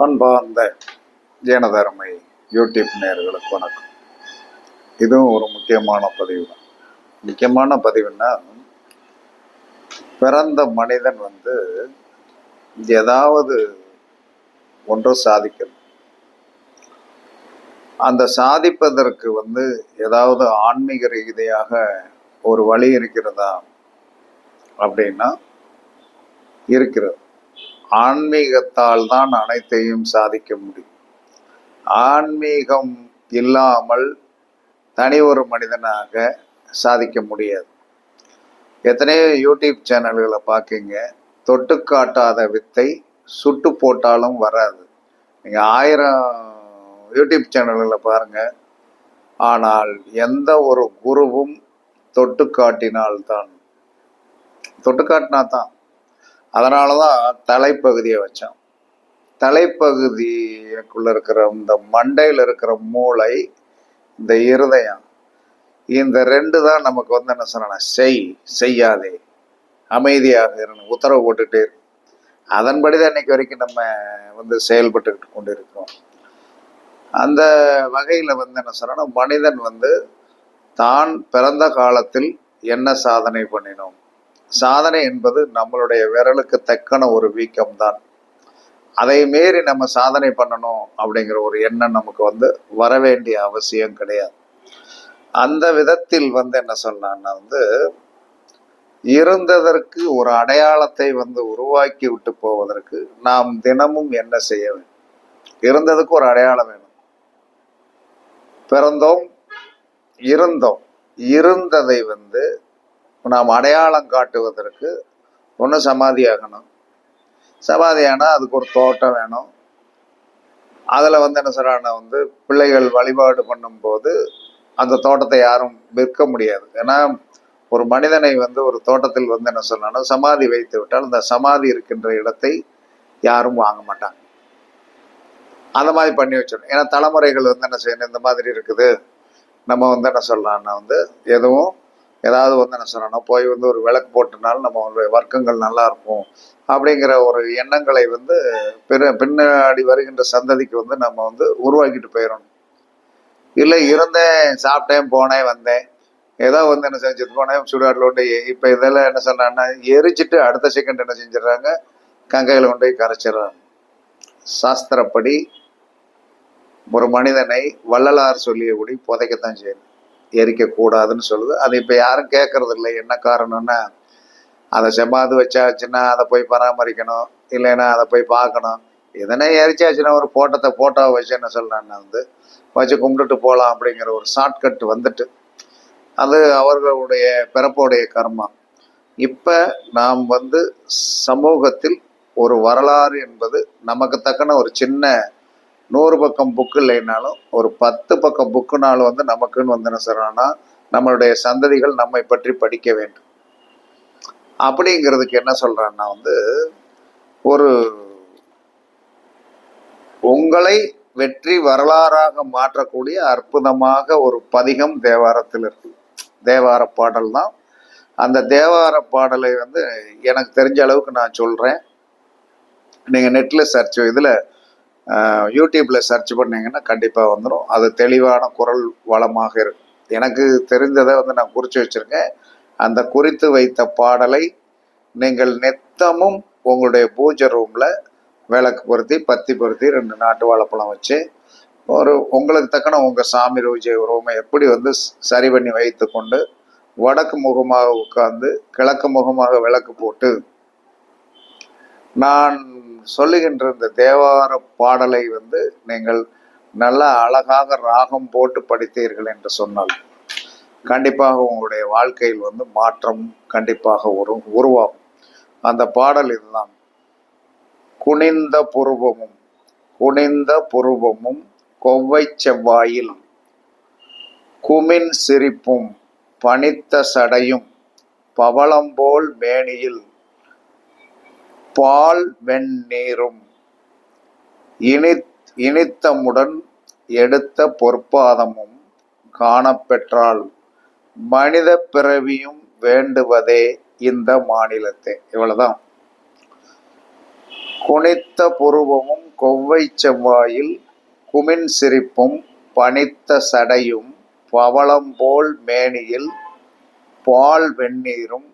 அன்பார்ந்த ஜேனதர்மை யூடியூப் நேயர்களுக்கு வணக்கம். இதுவும் ஒரு முக்கியமான பதிவு தான். முக்கியமான பதிவுன்னா, பிறந்த மனிதன் ஏதாவது ஒன்று சாதிக்கணும். அந்த சாதிப்பதற்கு ஏதாவது ஆன்மீக ரீதியாக ஒரு வழி இருக்கிறதா அப்படின்னா இருக்கிறது. ஆன்மீகத்தால் தான் அனைத்தையும் சாதிக்க முடியும். ஆன்மீகம் இல்லாமல் தனி ஒரு மனிதனாக சாதிக்க முடியாது. எத்தனையோ யூடியூப் சேனல்களை பார்க்கிங்க, தொட்டு காட்டாத வித்தை சுட்டு போட்டாலும் வராது. நீங்கள் 1000 யூடியூப் சேனல்களை பாருங்க, ஆனால் எந்த ஒரு குருவும் தொட்டு காட்டினால்தான், தொட்டு காட்டினா தான். அதனால தான் தலைப்பகுதியை வச்சோம். தலைப்பகுதிக்குள்ள இருக்கிற இந்த மண்டையில் இருக்கிற மூளை, இந்த இருதயம், இந்த ரெண்டு தான் நமக்கு என்ன சொன்ன, செய்யாதே, அமைதியாக இருந்து உத்தரவு போட்டுக்கிட்டே இருக்கு. அதன்படி தான் இன்னைக்கு வரைக்கும் நம்ம செயல்பட்டுக்கிட்டு கொண்டு இருக்கிறோம். அந்த வகையில் என்ன சொன்னா, மனிதன் தான் பிறந்த காலத்தில் என்ன சாதனை பண்ணினோம். சாதனை என்பது நம்மளுடைய விரலுக்கு தக்கன ஒரு வீக்கம் தான். அதை மீறி நம்ம சாதனை பண்ணணும் அப்படிங்கிற ஒரு எண்ணம் நமக்கு வர வேண்டிய அவசியம் கிடையாது. அந்த விதத்தில் என்ன சொன்னான்னா, இருந்ததற்கு ஒரு அடையாளத்தை உருவாக்கி விட்டு போவதற்கு நாம் தினமும் என்ன செய்ய வேண்டும். இருந்ததுக்கு ஒரு அடையாளம் வேணும். பிறந்தோம், இருந்தோம், இருந்ததை நாம் அடையாளம் காட்டுவதற்கு ஒன்று சமாதி ஆகணும். சமாதி ஆனால் அதுக்கு ஒரு தோட்டம் வேணும். அதில் என்ன சொல்றாங்கன்னா, பிள்ளைகள் வழிபாடு பண்ணும்போது அந்த தோட்டத்தை யாரும் விற்க முடியாது. ஏன்னா ஒரு மனிதனை ஒரு தோட்டத்தில் என்ன சொன்னா, சமாதி வைத்து விட்டால் அந்த சமாதி இருக்கின்ற இடத்தை யாரும் வாங்க மாட்டாங்க. அந்த மாதிரி பண்ணி வச்சிடணும். ஏன்னா தலைமுறைகள் என்ன செய்யணும், இந்த மாதிரி இருக்குது, நம்ம என்ன சொல்லலாம்னா எதுவும் ஏதாவது என்ன சொல்லணும், போய் ஒரு விளக்கு போட்டனாலும் நம்ம வர்க்கங்கள் நல்லா இருக்கும் அப்படிங்கிற ஒரு எண்ணங்களை பின்னாடி வருகின்ற சந்ததிக்கு நம்ம உருவாக்கிட்டு போயிடணும். இல்லை இருந்தேன், சாப்பிட்டேன், போனேன், வந்தேன், ஏதோ என்ன செஞ்சுட்டு போனேன், சுடுகாட்டில் கொண்டு இப்போ இதெல்லாம் என்ன சொன்னான்னா, எரிச்சிட்டு அடுத்த செகண்ட் என்ன செஞ்சிடறாங்க, கங்கையில் கொண்டு போய் கரைச்சிடறாங்க. சாஸ்திரப்படி ஒரு மனிதனை வள்ளலார் சொல்லியபடி புதைக்கத்தான் செய்யணும், எரிக்கக்கூடாதுன்னு சொல்லுது. அது இப்போ யாரும் கேட்கறது இல்லை. என்ன காரணம்னா, அதை செம்மாது வச்சாச்சுன்னா அதை போய் பராமரிக்கணும், இல்லைன்னா அதை போய் பார்க்கணும். எதனா எரிச்சாச்சுன்னா ஒரு போட்டோவை வச்சு என்ன சொல்கிறான்னா வச்சு கும்பிட்டுட்டு போகலாம் அப்படிங்கிற ஒரு ஷார்ட்கட் அது அவர்களுடைய பிறப்போடைய கர்மா. இப்போ நாம் சமூகத்தில் ஒரு வரலாறு என்பது நமக்கு தக்கன ஒரு சின்ன 100 பக்கம் புக்கு இல்லைனாலும் ஒரு 10 பக்கம் புக்குனாலும் நமக்குன்னு என்ன சொல்றான்னா, நம்மளுடைய சந்ததிகள் நம்மை பற்றி படிக்க வேண்டும். அப்படிங்கிறதுக்கு என்ன சொல்றான்னா, ஒரு உங்களை வெற்றி வரலாறாக மாற்றக்கூடிய அற்புதமாக ஒரு பதிகம் தேவாரத்தில் இருக்கு. தேவார பாடல் தான். அந்த தேவார பாடலை எனக்கு தெரிஞ்ச அளவுக்கு நான் சொல்றேன். நீங்க நெட்ல சர்ச், இதுல யூடியூப்ல சர்ச் பண்ணீங்கன்னா கண்டிப்பா வந்துடும். அது தெளிவான குரல் வளமாக இருக்கும். எனக்கு தெரிந்ததை நான் குறித்து வச்சிருக்கேன். அந்த குறித்து வைத்த பாடலை நீங்கள் நித்தமும் உங்களுடைய பூஜை ரூம்ல விளக்கு பொருத்தி, பத்தி பொருத்தி, 2 நாட்டு வாழைப்பழம் வச்சு உங்களுக்கு தக்கன உங்க சாமி பூஜை ரூமை எப்படி சரி பண்ணி வைத்து கொண்டு வடக்கு முகமாக உட்கார்ந்து கிழக்கு முகமாக விளக்கு போட்டு நான் சொல்லுகின்ற இந்த தேவார பாடலை நீங்கள் நல்ல அழகாக ராகம் போட்டு படித்தீர்கள் என்று சொன்னால் கண்டிப்பாக உங்களுடைய வாழ்க்கையில் மாற்றம் கண்டிப்பாக உருவாகும். அந்த பாடல் இதுதான். குனிந்த புருவமும் கொவ்வை செவ்வாயில் குமின் சிரிப்பும் பனித்த சடையும் பவளம்போல் மேனியில் பால் வெண்ணீரும் இனித்தமுடன் எடுத்த பொற்பாதமும் காணப்பெற்றால் மனித பிறவியும் வேண்டுவதே இந்த மாநிலத்தை. இவ்வளவுதான். குனித்த புருவமும் கொவ்வை செவ்வாயில் குமின் சிரிப்பும் பனித்த சடையும் பவளம்போல் மேனியில் பால் வெந்நீரும்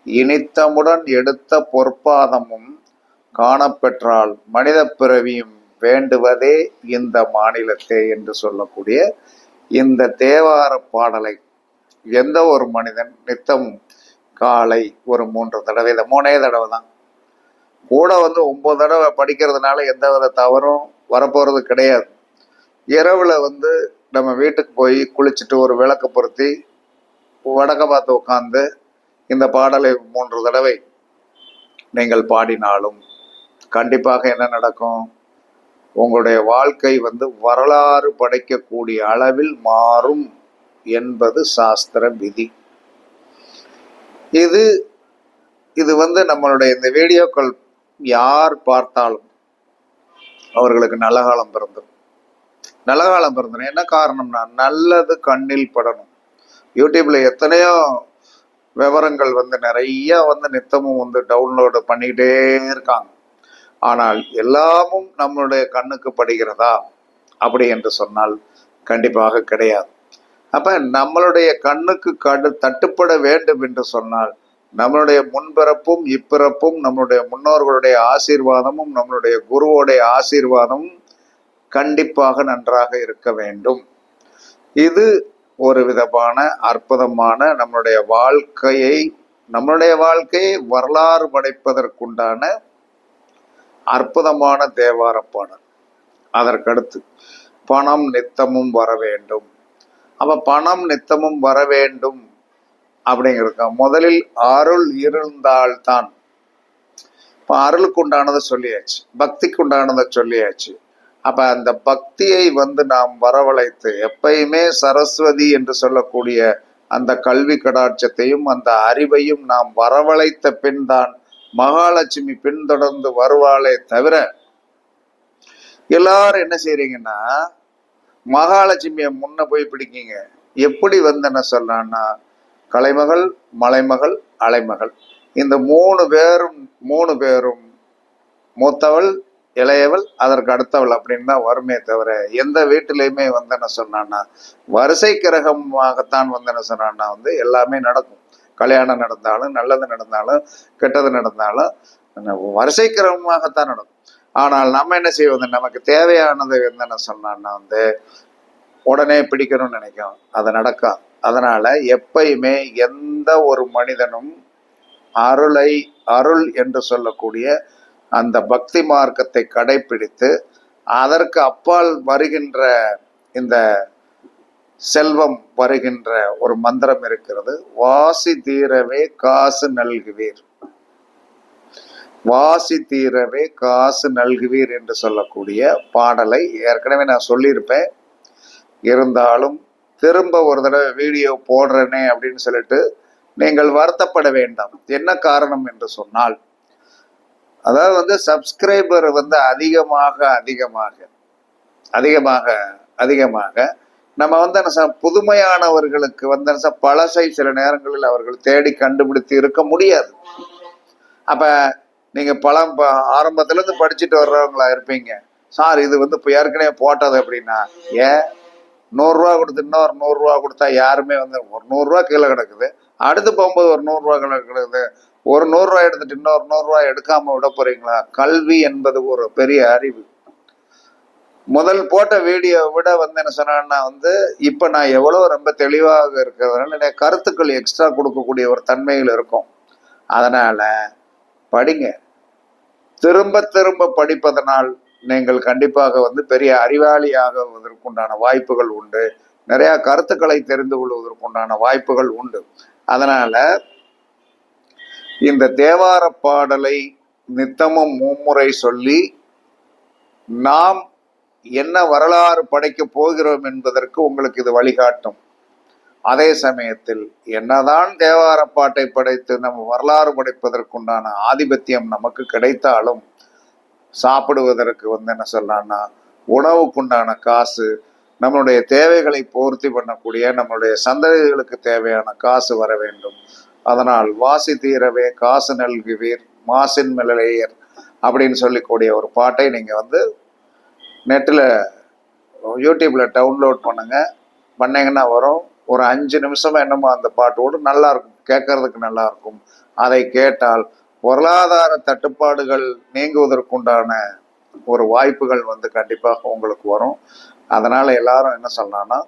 இனித்தமுடன் எடுத்த பொற்பாதமும் காணப்பெற்றால் மனித பிறவியும் வேண்டுவதே இந்த மாநிலத்தே என்று சொல்லக்கூடிய இந்த தேவார பாடலை எந்த ஒரு மனிதன் நித்தம் காலை ஒரு 3 தடவை, இதை 3 தடவை தான் கூட 9 தடவை படிக்கிறதுனால எந்த வித தவறும் வரப்போறது கிடையாது. இரவுல நம்ம வீட்டுக்கு போய் குளிச்சுட்டு ஒரு விளக்கு பொருத்தி வடக்க பார்த்து உட்காந்து இந்த பாடலை 3 தடவை நீங்கள் பாடினாலும் கண்டிப்பாக என்ன நடக்கும்? உங்களுடைய வாழ்க்கை வரலாறு படைக்கக்கூடிய அளவில் மாறும் என்பது சாஸ்திர விதி. இது நம்மளுடைய இந்த வீடியோக்கள் யார் பார்த்தாலும் அவர்களுக்கு நல்ல காலம் பிறந்துடும். நல்ல காலம் பிறந்துடும். என்ன காரணம்னா, நல்லது கண்ணில் படணும். யூடியூப்ல எத்தனையோ விவரங்கள் நிறைய நித்தமும் டவுன்லோடு பண்ணிக்கிட்டே இருக்காங்க. ஆனால் எல்லாமும் நம்மளுடைய கண்ணுக்கு படுகிறதா அப்படி என்று சொன்னால் கண்டிப்பாக கிடையாது. அப்ப நம்மளுடைய கண்ணுக்கு தட்டுப்பட வேண்டும் என்று சொன்னால் நம்மளுடைய முன்பிறப்பும் இப்பிறப்பும் நம்மளுடைய முன்னோர்களுடைய ஆசீர்வாதமும் நம்மளுடைய குருவோடைய ஆசீர்வாதமும் கண்டிப்பாக நன்றாக இருக்க வேண்டும். இது ஒரு விதமான அற்புதமான நம்மளுடைய வாழ்க்கையை வரலாறு படைப்பதற்குண்டான அற்புதமான தேவார பாடல். அதற்கடுத்து பணம் நித்தமும் வர வேண்டும். அப்ப பணம் நித்தமும் வர வேண்டும் அப்படிங்கிறது முதலில் அருள் இருந்தால்தான். இப்ப அருளுக்கு உண்டானதை சொல்லியாச்சு, பக்திக்கு உண்டானதை சொல்லியாச்சு. அப்ப அந்த பக்தியை நாம் வரவழைத்து எப்பயுமே சரஸ்வதி என்று சொல்லக்கூடிய அந்த கல்வி கடாட்சத்தையும் அந்த அறிவையும் நாம் வரவழைத்த பின் தான் மகாலட்சுமி பின்தொடர்ந்து வருவாளே தவிர, எல்லாரும் என்ன செய்றீங்கன்னா மகாலட்சுமியை முன்ன போய் பிடிக்கீங்க. எப்படி என்ன சொல்லான்னா, கலைமகள், மலைமகள், அலைமகள், இந்த 3 பேரும் மூத்தவள், இளையவள், அதற்கு அடுத்தவள் அப்படின்னு தான் வருமே தவிர, எந்த வீட்டிலையுமே என்ன சொன்னான்னா வரிசை கிரகமாகத்தான் என்ன சொன்னான்னா எல்லாமே நடக்கும். கல்யாணம் நடந்தாலும், நல்லது நடந்தாலும், கெட்டது நடந்தாலும் வரிசை கிரமமாகத்தான் நடக்கும். ஆனால் நம்ம என்ன செய்வது, நமக்கு தேவையானது என்ன சொன்னான்னா உடனே பிடிக்கணும்னு நினைக்கும், அது நடக்காது. அதனால எப்பயுமே எந்த ஒரு மனிதனும் அருள் என்று சொல்லக்கூடிய அந்த பக்தி மார்க்கத்தை கடைபிடித்து அதற்கு அப்பால் வருகின்ற இந்த செல்வம் வருகின்ற ஒரு மந்திரம் இருக்கிறது. வாசி தீரவே காசு நல்குவீர், வாசி தீரவே காசு நல்குவீர் என்று சொல்லக்கூடிய பாடலை ஏற்கனவே நான் சொல்லியிருப்பேன். இருந்தாலும் திரும்ப ஒரு தடவை வீடியோ போடுறேனே அப்படின்னு சொல்லிட்டு நீங்கள் வருத்தப்பட வேண்டாம். என்ன காரணம் என்று சொன்னால், அதாவது சப்ஸ்கிரைபர் அதிகமாக அதிகமாக அதிகமாக அதிகமாக நம்ம புதுமையானவர்களுக்கு பழசை சில நேரங்களில் அவர்கள் தேடி கண்டுபிடித்து இருக்க முடியாது. அப்ப நீங்க ஆரம்பத்துல இருந்து படிச்சுட்டு வர்றவங்களா இருப்பீங்க. சார் இது இப்போ ஏற்கனவே போட்டது அப்படின்னா, ஏன் 100 ரூபா கொடுத்து இன்னொரு 100 ரூபா கொடுத்தா யாருமே ஒரு 100 ரூபா கீழே கிடக்குது, அடுத்து போகும்போது ஒரு 100 ரூபா கீழே கிடக்குது, ஒரு 100 ரூபா எடுத்துட்டு இன்னொரு 100 ரூபா எடுக்காம விட போறீங்களா? கல்வி என்பது ஒரு பெரிய அறிவு. முதல் போட்ட வீடியோ விட என்ன சொன்னா இப்ப நான் எவ்வளவு ரொம்ப தெளிவாக இருக்கிறதுனால கருத்துக்கள் எக்ஸ்ட்ரா கொடுக்கக்கூடிய ஒரு தன்மையில் இருக்கும். அதனால படிங்க. திரும்ப திரும்ப படிப்பதனால் நீங்கள் கண்டிப்பாக பெரிய அறிவாளி ஆகுவதற்குண்டான வாய்ப்புகள் உண்டு. நிறைய கருத்துக்களை தெரிந்து கொள்வதற்குண்டான வாய்ப்புகள் உண்டு. அதனால இந்த தேவார பாடலை நித்தமும் 3 முறை சொல்லி நாம் என்ன வரலாறு படைக்க போகிறோம் என்பதற்கு உங்களுக்கு இது வழிகாட்டும். அதே சமயத்தில் என்னதான் தேவார பாட்டை படைத்து நம்ம வரலாறு படைப்பதற்குண்டான ஆதிபத்தியம் நமக்கு கிடைத்தாலும் சாப்பிடுவதற்கு என்ன சொல்லலாம்னா உணவுக்குண்டான காசு, நம்மளுடைய தேவைகளை பூர்த்தி பண்ணக்கூடிய நம்மளுடைய சந்ததிகளுக்கு தேவையான காசு வர வேண்டும். அதனால் வாசி தீரவே காசு நல்குவீர் மாசின் மிளலையர் அப்படின்னு சொல்லிக்கூடிய ஒரு பாட்டை நீங்கள் வந்து நெட்டில் யூடியூப்பில் டவுன்லோட் பண்ணிங்கன்னா வரும். ஒரு 5 நிமிஷம் என்னமோ அந்த பாட்டோடு நல்லா இருக்கும், கேட்கறதுக்கு நல்லா இருக்கும். அதை கேட்டால் பொருளாதார தட்டுப்பாடுகள் நீங்குவதற்குண்டான ஒரு வாய்ப்புகள் வந்து கண்டிப்பாக உங்களுக்கு வரும். அதனால் எல்லாரும் என்ன சொல்லலாம்னா,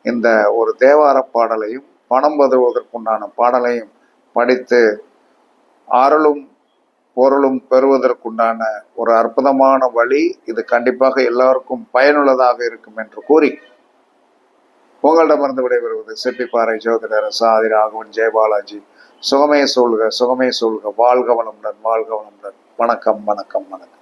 இந்த ஒரு தேவார பாடலையும் பணம் பெறுவதற்குண்டான பாடலையும் படித்து அருளும் பொருளும் பெறுவதற்குண்டான ஒரு அற்புதமான வழி இது. கண்டிப்பாக எல்லாருக்கும் பயனுள்ளதாக இருக்கும் என்று கூறி உங்களிடமிருந்து விடைபெறுவது சிப்பிப்பாறை ஜோதிடர் சாதி ராகவன் ஜெயபாலாஜி. சுகமே சொல்க, சுகமே சொல்க. வாழ்க வளமுடன், வாழ்க வளமுடன். வணக்கம், வணக்கம், வணக்கம்.